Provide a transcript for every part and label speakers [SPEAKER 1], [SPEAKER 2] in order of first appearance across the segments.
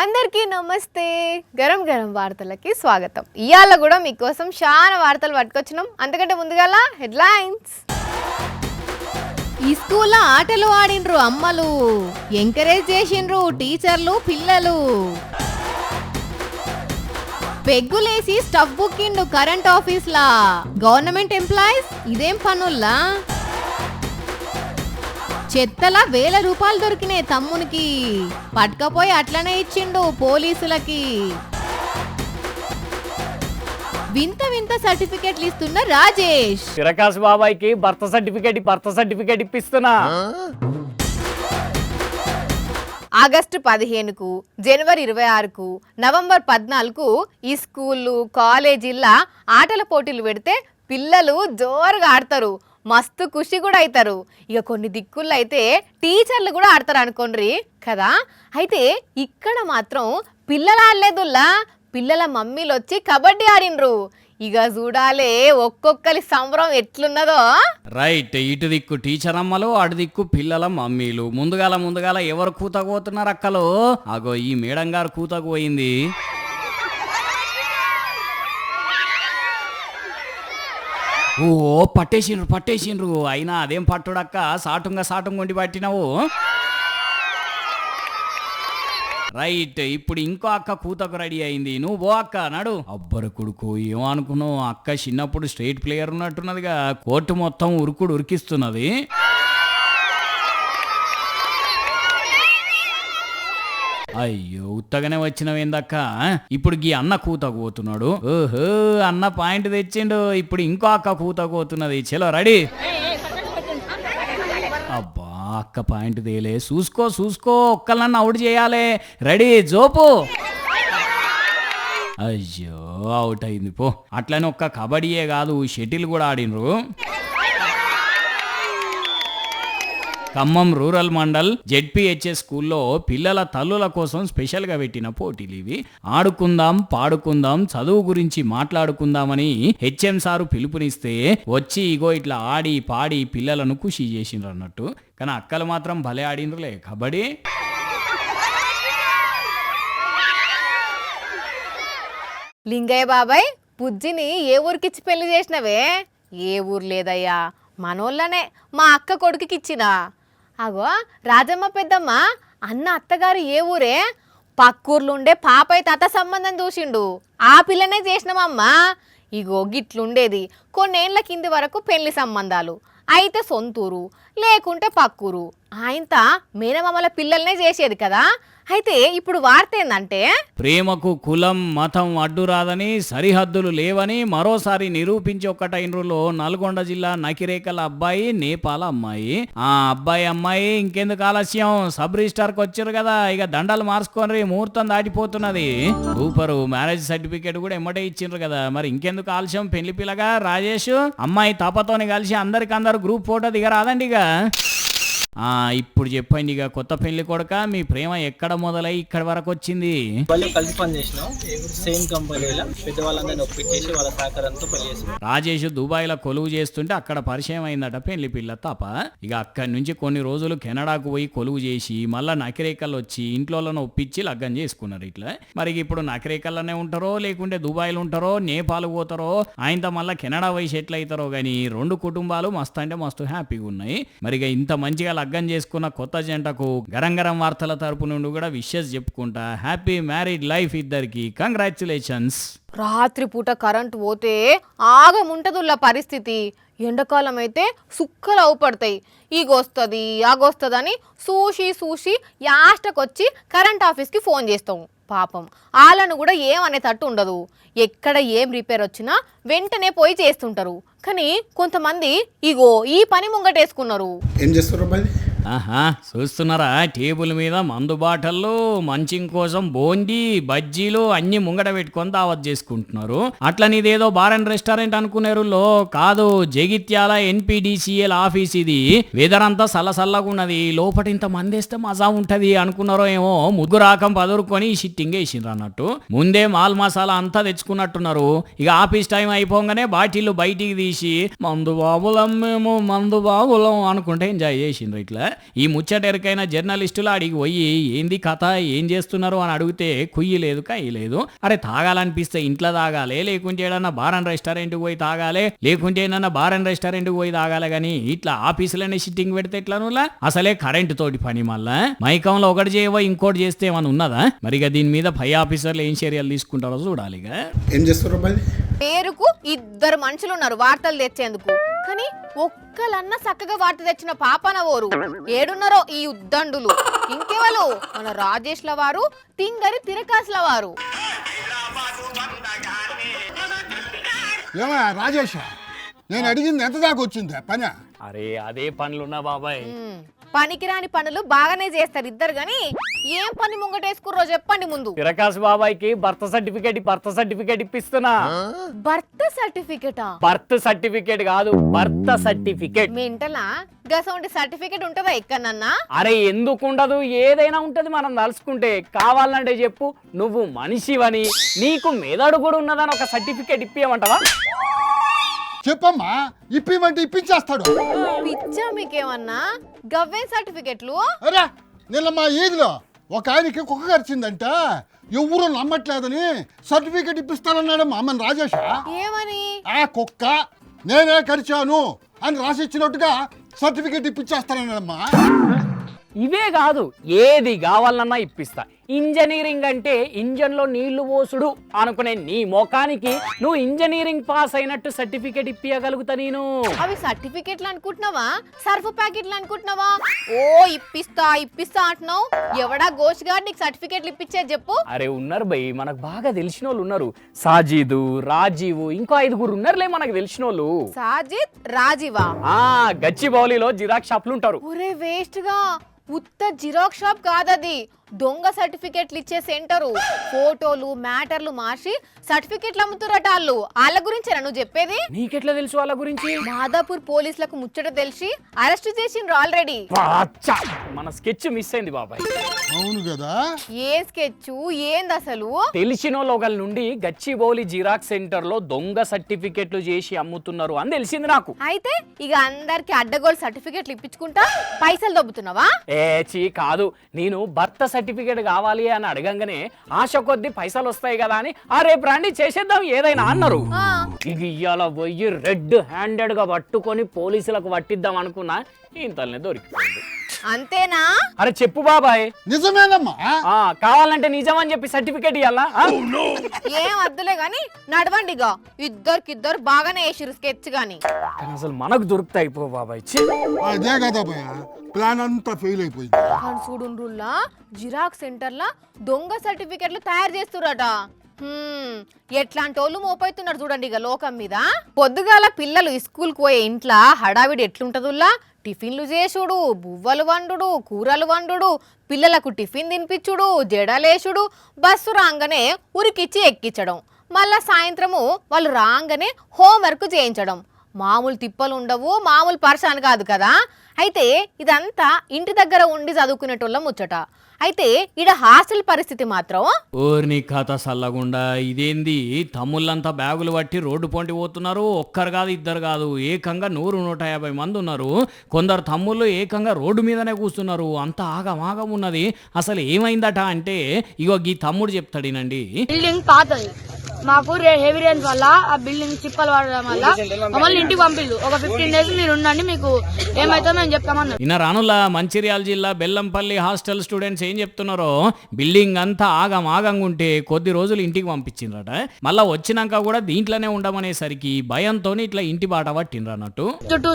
[SPEAKER 1] అందరికీ నమస్తే. గరం గరం వార్తలకి స్వాగతం. ఇయాల కూడా మీకోసం చాలా వార్తలు పట్టుకొచ్చినాం. అంతకంటే ముందుగాల హెడ్లైన్స్. ఈ స్కూల్లో ఆటలు ఆడినరు అమ్మలు, ఎంకరేజ్ చేసిండ్రు టీచర్లు పిల్లలు. పెగ్గులేసి స్టఫ్ బుక్కిండు కరెంట్ ఆఫీస్లా. గవర్నమెంట్ ఎంప్లాయీస్ ఇదేం పనుల్లా? చెత్తల వేల రూపాయలు దొరికినాయి తమ్మునికి, పట్టుకపోయి అట్లనే ఇచ్చిండు పోలీసులకి. వింత వింత సర్టిఫికెట్లు ఇస్తున్న రాజేష్.
[SPEAKER 2] ప్రకాష్ బాబాయ్కి బర్త్ సర్టిఫికేట్ ఇప్పిస్తున్నా.
[SPEAKER 1] ఆగస్టు 15కు, జనవరి 26కు, నవంబర్ 14కు ఈ స్కూళ్ళు కాలేజీల్లో ఆటల పోటీలు పెడితే పిల్లలు జోరుగా ఆడతారు, మస్తు ఖుషి కూడా అవుతారు. ఇక కొన్ని దిక్కుల్లో అయితే టీచర్లు కూడా ఆడతారు అనుకోండి కదా. అయితే ఇక్కడ మాత్రం పిల్లలు ఆడలేదుల్లా, పిల్లల మమ్మీలు వచ్చి కబడ్డీ ఆడినరు. ఇక చూడాలే ఒక్కొక్కరి సంబరం ఎట్లున్నదో.
[SPEAKER 2] రైట్, ఇటు దిక్కు టీచర్ అమ్మలు, అటు దిక్కు పిల్లల మమ్మీలు. ముందుగాల ఎవరు కూతకు పోతున్నారు అక్కలు? అగో ఈ మేడం గారు కూతకు పోయింది. ఓ పట్టేసిండ్రు. అయినా అదేం పట్టుడక్క, సాటుంగా వండి పట్టినావు. రైట్, ఇప్పుడు ఇంకో అక్క కూతకు రెడీ అయింది. నువ్వు పో అక్క, నడు. అబ్బరు కొడుకు, ఏమనుకున్నావు? అక్క చిన్నప్పుడు స్టేట్ ప్లేయర్ ఉన్నట్టున్నదిగా, కోర్టు మొత్తం ఉరికిస్తున్నది. అయ్యో, ఉత్తగానే వచ్చినవేందక్క? ఇప్పుడు గీ అన్న కూతకు పోతున్నాడు. ఓహో, అన్న పాయింట్ తెచ్చిండు. ఇప్పుడు ఇంకో అక్క కూతకు పోతున్నది. చలో రెడీ. అబ్బా, అక్క పాయింట్ తేలే. చూసుకో ఒక్కలన్నా అవుట్ చేయాలి. రెడీ, జోపు. అయ్యో, అవుట్ అయింది. పో. అట్లనే ఒక్క కబడ్డీయే కాదు, షటిల్ కూడా ఆడినరు. ఖమ్మం రూరల్ మండల్ జెడ్పీహెచ్ఎస్ స్కూల్లో పిల్లల తల్లుల కోసం స్పెషల్గా పెట్టిన పోటీలు ఇవి. ఆడుకుందాం, పాడుకుందాం, చదువు గురించి మాట్లాడుకుందామని హెచ్ఎం సారు పిలుపునిస్తే వచ్చి ఇగో ఇట్లా ఆడి పాడి పిల్లలను ఖుషి చేసిండ్రు అన్నట్టు. కానీ అక్కలు మాత్రం భలే ఆడినరులే కబడ్డీ.
[SPEAKER 1] లింగయ్య బాబాయ్, బుజ్జిని ఏ ఊరికిచ్చి పెళ్లి చేసినవే? ఏ ఊరు లేదయ్యా, మనోళ్ళనే మా అక్క కొడుకుకి ఇచ్చినా. అగో రాజమ్మ పెద్దమ్మ, అన్న అత్తగారు ఏ ఊరే? పక్కూర్లుండే పాపయ్య తాత సంబంధం చూసిండు, ఆ పిల్లనే చేసినామమ్మా. ఇగో గిట్లుండేది కొన్నేళ్ల కింది వరకు పెళ్లి సంబంధాలు. అయితే సొంతూరు లేకుంటే పక్కూరు, ఆయనత మేనమామల పిల్లల్నే చేసేది కదా. అయితే ఇప్పుడు వార్త ఏందంటే,
[SPEAKER 2] ప్రేమకు కులం మతం అడ్డు రాదని, సరిహద్దులు లేవని మరోసారి నిరూపించి ఒక్కటైనరులో నల్గొండ జిల్లా నకిరేకల అబ్బాయి, నేపాల అమ్మాయి. ఆ అబ్బాయి అమ్మాయి ఇంకెందుకు ఆలస్యం, సబ్ రిజిస్టార్కి వచ్చారు కదా, ఇక దండలు మార్చుకొని ముహూర్తం దాటిపోతున్నది. సూపరు, మ్యారేజ్ సర్టిఫికేట్ కూడా ఎమ్మటే ఇచ్చిండ్రు కదా. మరి ఇంకెందుకు ఆలస్యం? పెళ్లి పిల్లగా రాజేష్ అమ్మాయి తపతోని కలిసి అందరికందరు గ్రూప్ ఫోటో దిగరాదండి. ఇక ఇప్పుడు చెప్పండి, ఇక కొత్త పెళ్లి కొడుక, మీ ప్రేమ ఎక్కడ మొదలై ఇక్కడ వరకు వచ్చింది?
[SPEAKER 3] కలిసి పనిచేసినాం, సేమ్ కంపెనీలో పెద్దవాళ్ళందరినీ ఒప్పించేసి వాళ్ళ సహకారంతో పెళ్లి చేసాం.
[SPEAKER 2] రాజేష్ దుబాయ్ లో కొలువు చేస్తుంటే అక్కడ పరిచయం అయిందట పెళ్లి పిల్ల తప. ఇక అక్కడి నుంచి కొన్ని రోజులు కెనడాకు పోయి కొలువు చేసి మళ్ళా నకిరేకల్ వచ్చి ఇంట్లోనే ఒప్పించి లగ్గం చేసుకున్నారు ఇట్లా. మరి ఇప్పుడు నకిరేకల్లోనే ఉంటారో లేకుంటే దుబాయ్లో ఉంటారో నేపాల్ పోతారో, ఆయనతో మళ్ళీ కెనడా పోయి సెటిల్ అవుతారో గానీ రెండు కుటుంబాలు మస్తు అంటే మస్తు హ్యాపీగా ఉన్నాయి. మరి ఇక ఇంత మంచిగా లగ్గం చేసుకున్న కొత్త జంటకు గరం వార్తల తరపు నుండి కూడా విషెస్ చెప్పుకుంటా హ్యాపీ మ్యారీడ్ లైఫ్ ఇద్దరికి. కంగ్రాచులేషన్స్.
[SPEAKER 1] రాత్రి పూట కరెంటు పోతే ఆగముంటదుల్ల పరిస్థితి. ఎండాకాలం అయితే సుక్కలు అవుపడతాయి. ఈగొస్తుంది ఆగొస్తుందని చూసి యాస్టకొచ్చి కరెంట్ ఆఫీస్కి ఫోన్ చేస్తాం. పాపం వాళ్ళను కూడా ఏమనేటట్టు ఉండదు. ఎక్కడ ఏం రిపేర్ వచ్చినా వెంటనే పోయి చేస్తుంటారు. కానీ కొంతమంది ఇగో ఈ పని ముంగటేసుకున్నారు.
[SPEAKER 4] ఏం చేస్తారు?
[SPEAKER 2] ఆహా, చూస్తున్నారా? టేబుల్ మీద మందు బాటల్లో మంచిం కోసం బోండి బజ్జీలు అన్ని ముంగట పెట్టుకొని దావత్ చేసుకుంటున్నారు. అట్లా నీదేదో బార్ అండ్ రెస్టారెంట్ అనుకునేరు కాదు, జగిత్యాల NPDCL ఆఫీస్ ఇది. వెదర్ అంతా సల్లసల్లగా ఉన్నది, లోపల ఇంత మంది వేస్తే మజా ఉంటది అనుకున్నారో ఏమో. ముగ్గురాకం పదురుకొని షిట్టింగ్ వేసిండ్రు అన్నట్టు. ముందే మాల్ మసాలా అంతా తెచ్చుకున్నట్టున్నారు. ఇక ఆఫీస్ టైం అయిపోగానే బాటిల్ బయటికి తీసి మందు బాబులం మేము మందు బాబులం అనుకుంటే ఎంజాయ్ చేసిండ్రు ఇట్లా. ఈ ముచ్చటెరకైన జర్నలిస్టులు అడిగి పోయి ఏంది కథ ఏం చేస్తున్నారు అని అడిగితే కుయ్యి లేదు కయ్యి లేదు. అరే తాగాలనిపిస్తే ఇంట్లో తాగాలి, లేకుంటే ఏడన్నా బార్ అండ్ రెస్టారెంట్కి పోయి తాగాలి, లేకుంటే ఏదన్నా బార్ అండ్ రెస్టారెంట్కి పోయి తాగాలి. కానీ ఇట్లా ఆఫీసులోనే సిట్టింగ్ పెడితే ఎట్లా అసలే కరెంటు తోటి పని. మళ్ళా మైకంలో ఒకటి చేయవో ఇంకోటి చేస్తే ఏమన్నా ఉన్నదా? మరిగా దీని మీద పై ఆఫీసర్లు ఏం చర్యలు తీసుకుంటారో చూడాలి.
[SPEAKER 4] ఏం చేస్తారు
[SPEAKER 1] పేరుకు 2 మనుషులు ఉన్నారు వార్తలు తెచ్చేందుకు, కానీ ఒక్కలన్నా చక్కగా వార్త తెచ్చిన పాపన ఓరు. ఏడున్నారో ఈ ఉద్దండులు. ఇంకెవరు? మన రాజేష్ల వారు, తింగరి తిరకాసుల వారు.
[SPEAKER 4] ఏమా రాజేష్, నేను అడిగింది ఎంత దాకా వచ్చిందా పని?
[SPEAKER 2] అరే అదే పనులున్నా బాబాయ్.
[SPEAKER 1] పనికిరాని పనులు బాగానే చేస్తారు ఇద్దరు, గాని ఏం పని ముంగటేసుకుర్రో చెప్పండి ముందు.
[SPEAKER 2] తిరకాసు బాబాయ్కి బర్త్ సర్టిఫికేట్ ఇప్పిస్తున్నా.
[SPEAKER 1] బర్త్ సర్టిఫికేటా?
[SPEAKER 2] బర్త్ సర్టిఫికేట్ కాదు, బర్త్ సర్టిఫికేట్.
[SPEAKER 1] మెంటలా? గసంటి సర్టిఫికేట్ ఉంటదా ఎక్కడన్నా?
[SPEAKER 2] అరే ఎందుకుండదు, ఏదైనా ఉంటది మనం తలుసుకుంటే. కావాలంటే చెప్పు, నువ్వు మనిషివని నీకు మెదడు కూడా ఉన్నదని ఒక సర్టిఫికేట్ ఇప్పియమంటావా?
[SPEAKER 4] చెప్పమ్మా, ఇప్పిమంటే ఇప్పించేస్తాడు.
[SPEAKER 1] పిచ్చా మీకేమన్నా? గవ్వేం సర్టిఫికెట్లు?
[SPEAKER 4] అరే నిన్న మా ఈదిలో ఒక ఆయనకి కుక్క కరిచిందంట, ఎవరు నమ్మట్లేదని సర్టిఫికేట్ ఇప్పిస్తానన్నాడమ్మా అమ్మని రాజేష్.
[SPEAKER 1] ఏమని?
[SPEAKER 4] ఆ కుక్క నేనే కరిచాను అని రాసిచ్చినట్టుగా సర్టిఫికేట్ ఇప్పించేస్తానన్నాడమ్మా.
[SPEAKER 2] ఇవే కాదు, ఏది కావాలన్నా ఇప్పిస్తా. ఇంజనీరింగ్ అంటే ఇంజన్ లో నీళ్లు పోసుడు అనుకునే నీ మొఖానికి నువ్వు ఇంజనీరింగ్ పాస్ అయినట్టు సర్టిఫికేట్ ఇప్పియగలుగుతా నేను.
[SPEAKER 1] అవి సర్టిఫికెట్లు అనుకుంటున్నావా? సర్ఫ్ ప్యాకెట్లు అనుకుంటున్నావా? ఓ ఇప్పిస్తా అంటున్నావు. ఎవడా గోష్గా నీకు సర్టిఫికెట్లు ఇప్పించేది చెప్పు.
[SPEAKER 2] అరే ఉన్నారు భయ్, మనకు బాగా తెలిసిన వాళ్ళు ఉన్నారు. సాజిద్, రాజీవ్, ఇంకో 5 ఉన్నారులే మనకు తెలిసిన వాళ్ళు.
[SPEAKER 1] సాజిద్, రాజీవా?
[SPEAKER 2] గచ్చిబౌలిలో జిరాక్స్ షాప్లు ఉంటారు.
[SPEAKER 1] ఒరే వేస్ట్ గా, ఉత్త జిరాక్స్ షాప్ కాదది, దొంగ సర్టిఫికెట్లు ఇచ్చే సెంటరు. ఫోటోలు మ్యాటర్లు మార్చి సర్టిఫికెట్లు అమ్ముతురట వాళ్ళు. వాళ్ళ గురించేనా నువ్వు చెప్పేది?
[SPEAKER 2] నీకెట్లా తెలుసు వాళ్ళ గురించి?
[SPEAKER 1] మాదాపూర్ పోలీసులకు ముచ్చట తెలిసి అరెస్ట్ చేసిండ్రు ఆల్రెడీ.
[SPEAKER 2] మన స్కెచ్ మిస్ అయింది బాబాయ్.
[SPEAKER 4] అవును కదా,
[SPEAKER 1] ఏ స్కెచ్ ఏంది అసలు?
[SPEAKER 2] తెలిసిన ఒకళ్ళ నుండి గచ్చిబౌలి జిరాక్స్ సెంటర్ లో దొంగ సర్టిఫికెట్లు చేసి అమ్ముతున్నారు అని తెలిసింది నాకు.
[SPEAKER 1] అయితే ఇక అందరికి అడ్డగోలు సర్టిఫికెట్లు ఇప్పించుకుంటా పైసలు దొబ్బుతున్నావా?
[SPEAKER 2] కాదు, నేను భర్త సర్టిఫికేట్ కావాలి అని అడగంగానే ఆశ కొద్ది పైసలు వస్తాయి కదా అని ఆ రేపు రండి చేసేద్దాం ఏదైనా అన్నారు. ఇక ఇయ్యాల పోయి రెడ్ హ్యాండెడ్ గా పట్టుకొని పోలీసులకు పట్టిద్దాం అనుకున్నా, ఇంతలోనే దొరికిపోయింది.
[SPEAKER 1] అంతేనా?
[SPEAKER 2] అరే చెప్పు బాబాయ్.
[SPEAKER 4] నిజమేనమ్మా.
[SPEAKER 2] కావాలంటే నిజం అని చెప్పి సర్టిఫికేట్ ఇవ్వాలా?
[SPEAKER 1] ఏం వద్దులే గాని నడవండిగా. ఇద్దరు బాగానే వేసిరు స్కెచ్ గాని.
[SPEAKER 2] అసలు మనకు దొరుకుతాయి పో బాబాయ్.
[SPEAKER 4] అదే కదా భయ, ప్లాన్ అంతా ఫెయిల్ అయిపోయింది.
[SPEAKER 1] చూడుండ్రుల్లా జిరాక్స్ సెంటర్లా దొంగ సర్టిఫికెట్లు తయారు చేస్తురట. ఎట్లాంటి వాళ్ళు మోపైతున్నారు చూడండి ఇక లోకం మీద. పొద్దుగాల పిల్లలు స్కూల్కి పోయే ఇంట్లో హడావిడి ఎట్లుంటదుల్లా? టిఫిన్లు చేసుడు, బువ్వలు వండుడు, కూరలు వండుడు, పిల్లలకు టిఫిన్ తినిపించుడు, జడలేసుడు, బస్సు రాగానే ఉరికిచ్చి ఎక్కించడం, మళ్ళా సాయంత్రము వాళ్ళు రాగానే హోంవర్క్ చేయించడం. మామూలు తిప్పలు ఉండవు, మామూలు పర్షాన్ కాదు కదా. అయితే ఇదంతా ఇంటి దగ్గర ఉండి చదువుకునేటోళ్ళ ముచ్చట. అయితే ఈడ హాస్టల్ పరిస్థితి మాత్రం
[SPEAKER 2] ఓర్ని కథ సల్లగుండా. ఇదేంది, తమ్ముళ్ళంతా బ్యాగులు పట్టి రోడ్డు పొంటి పోతున్నారు. ఒక్కరు కాదు, ఇద్దరు కాదు, ఏకంగా 100-150 మంది ఉన్నారు. కొందరు తమ్ముళ్ళు ఏకంగా రోడ్డు మీదనే కూస్తున్నారు. అంత ఆగమాగం ఉన్నది. అసలు ఏమైందట అంటే ఇగో ఈ తమ్ముడు చెప్తాడినండి.
[SPEAKER 5] బిల్డింగ్ పాతది, మాకు హెవీ రేంజ్ వల్ల ఆ బిల్డింగ్ చిప్పలు పడడం వల్ల మమ్మల్ని ఇంటికి పంపిల్లు. ఒక 15 days మీరు ఉండండి, మీకు ఏమైతే మేము చెప్తామన్నారు.
[SPEAKER 2] ఇన్న రానుల మంచిర్యాల జిల్లా బెల్లంపల్లి హాస్టల్ స్టూడెంట్స్ ఏం చెప్తున్నారో, బిల్డింగ్ అంతా ఆగమాగంగా ఉంటే కొద్ది రోజులు ఇంటికి పంపించిండ్రట. మళ్ళా వచ్చినాక కూడా దీంట్లోనే ఉండమనేసరికి భయంతో ఇట్లా ఇంటి బాట పట్టిండ్రు అన్నట్టు.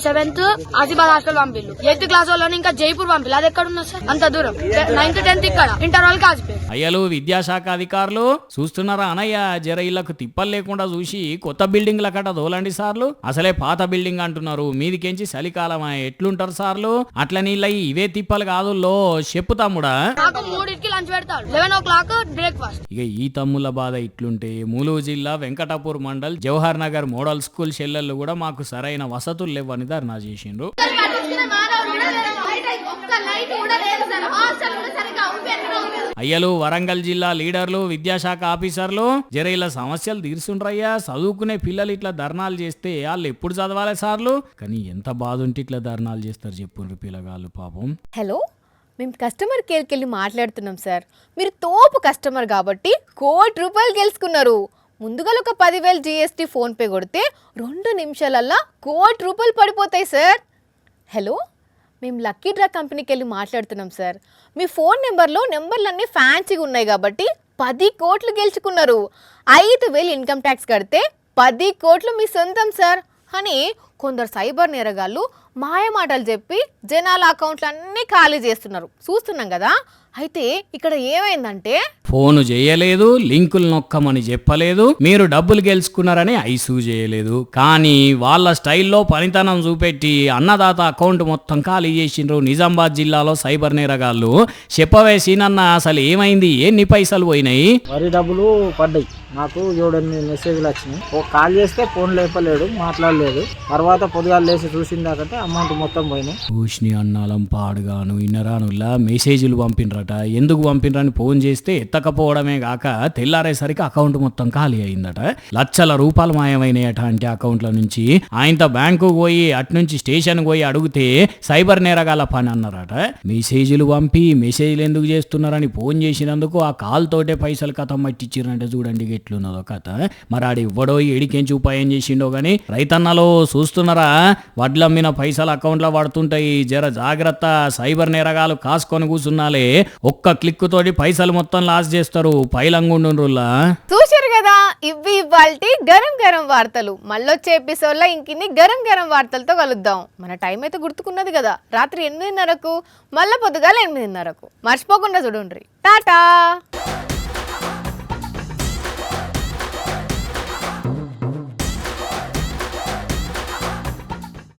[SPEAKER 5] 7th Asifabad hostel పంపిల్లు. 8th class వాళ్ళని ఇంకా జైపూర్ పంపిల్లు. అది ఎక్కడ ఉన్నా సార్? అంత దూరం. 9th 10th ఇక్కడ, ఇంటర్ వాళ్ళకి ఆసిపోయారు.
[SPEAKER 2] అయ్యలు విద్యాశాఖ అధికారులు చూస్తున్నారా అనయ్య, జర ఇళ్లకు తిప్పలు లేకుండా చూసి కొత్త బిల్డింగ్ల కట్ట దోలండి సార్లు. అసలే పాత బిల్డింగ్ అంటున్నారు, మీదికెంచి చలికాలమా ఎట్లుంటారు సార్లు? అట్లా నీళ్ళ ఇవే తిప్పలు కాదు లో చెప్పు తమ్ముడా.
[SPEAKER 5] 3కి లంచ్ పెడతాడు, 11 o'clock బ్రేక్ఫాస్ట్.
[SPEAKER 2] ఇక ఈ తమ్ముల బాధ ఇట్లుంటే ములుగు జిల్లా వెంకటాపూర్ మండల్ జవహర్ నగర్ మోడల్ స్కూల్ చెల్లెళ్ళు కూడా మాకు సరైన వసతులు లేవని ధర్నా చేసిండ్రు. అయ్యలు వరంగల్ జిల్లా లీడర్లు విద్యాశాఖ ఆఫీసర్లు జర ఇలా సమస్యలు తీర్చుండ్రయ్యా. చదువుకునే పిల్లలు ఇట్లా ధర్నాలు చేస్తే వాళ్ళు ఎప్పుడు చదవాలి సార్లు? కానీ ఎంత బాధ ఉంటే ఇట్లా ధర్నాలు చేస్తారు చెప్పుండ్రు పిల్లగాళ్ళు పాపం.
[SPEAKER 1] హలో, మేము కస్టమర్ కేర్కి వెళ్ళి మాట్లాడుతున్నాం సార్. మీరు తోపు కస్టమర్ కాబట్టి ₹1,00,00,000 గెలుచుకున్నారు. ముందుగా ఒక 10,000 GST ఫోన్పే కొడితే 2 నిమిషాలల్లా ₹1,00,00,000 పడిపోతాయి సార్. హలో, మేము లక్కీ డ్రా కంపెనీకి వెళ్ళి మాట్లాడుతున్నాం సార్. మీ ఫోన్ నెంబర్లన్నీ ఫ్యాన్సీగా ఉన్నాయి కాబట్టి 10 కోట్లు గెలుచుకున్నారు. 5,000 ఇన్కమ్ ట్యాక్స్ కడితే 10 కోట్లు మీ సొంతం సార్ అని కొందరు సైబర్ నేరగాళ్ళు మాయమాటలు చెప్పి జనాల అకౌంట్లు అన్నీ ఖాళీ చేస్తున్నారు. చూస్తున్నాం కదా. అయితే ఇక్కడ ఏమైందంటే
[SPEAKER 2] ఫోను చేయలేదు, లింకులు నొక్కమని చెప్పలేదు, మీరు డబ్బులు గెలుచుకున్నారని ఐసూ చేయలేదు. కానీ వాళ్ళ స్టైల్లో పనితనం చూపెట్టి అన్నదాత అకౌంట్ మొత్తం ఖాళీ చేసిండ్రు నిజామాబాద్ జిల్లాలో సైబర్ నేరగాళ్ళు. చెప్పవేసినన్న అసలు ఏమైంది, ఎన్ని పైసలు పోయినాయి?
[SPEAKER 6] వరి డబ్బులు పడ్డాయి. నాకు 7-8 మెసేజ్లు వచ్చినాయి. ఒక కాల్ చేస్తే ఫోన్ లేపలేడు, మాట్లాడలేదు. తర్వాత పొద్దుగాలు లేచి చూసిందాకంటే అమౌంట్ మొత్తం పోయినాయి.
[SPEAKER 2] చూసిని అన్నాలం పాడుగాను ఇన్నరానులా మెసేజ్లు పంపినరట. ఎందుకు పంపినరని ఫోన్ చేస్తే ఎత్తకపోవడమే కాక తెల్లారేసరికి అకౌంట్ మొత్తం ఖాళీ అయిందట. లక్షల రూపాయలు మాయమైనాయట. అంటే అకౌంట్ల నుంచి ఆయనతో బ్యాంకు పోయి అట్నుంచి స్టేషన్ పోయి అడిగితే సైబర్ నేరగాల పని అన్నారట. మెసేజ్లు పంపి మెసేజ్లు ఎందుకు చేస్తున్నారని ఫోన్ చేసినందుకు ఆ కాల్ తోటే పైసలు కథం పట్టించారంటే చూడండి ఎట్లున్నదో కథ. మరి ఆడు ఇవ్వడో ఎడికేంచి ఉపాయం చేసిండో గానీ రైతన్నలో చూస్తున్నారా, వడ్లమ్మిన పైసలు అకౌంట్లో పడుతుంటాయి. జర జాగ్రత్త, సైబర్ నేరగాలు కాసుకొని కూర్చున్నాలే. ఒక్క క్లిక్ తోటి పైసలు మొత్తం లాస్ చేస్తారు. పైలంగుండులా
[SPEAKER 1] చూశారు కదా. ఇవాల్టి గరం గరం వార్తలు. మళ్ళొచ్చే ఎపిసోడ్లో ఇంకిన్ని గరం గరం వార్తలతో కలుద్దాం. మన టైం అయితే గుర్తుకున్నది కదా, రాత్రి 8:30కు, మళ్ళీ పొద్దుగాల 8:30కు. మర్చిపోకుండా చూడండి. టాటా.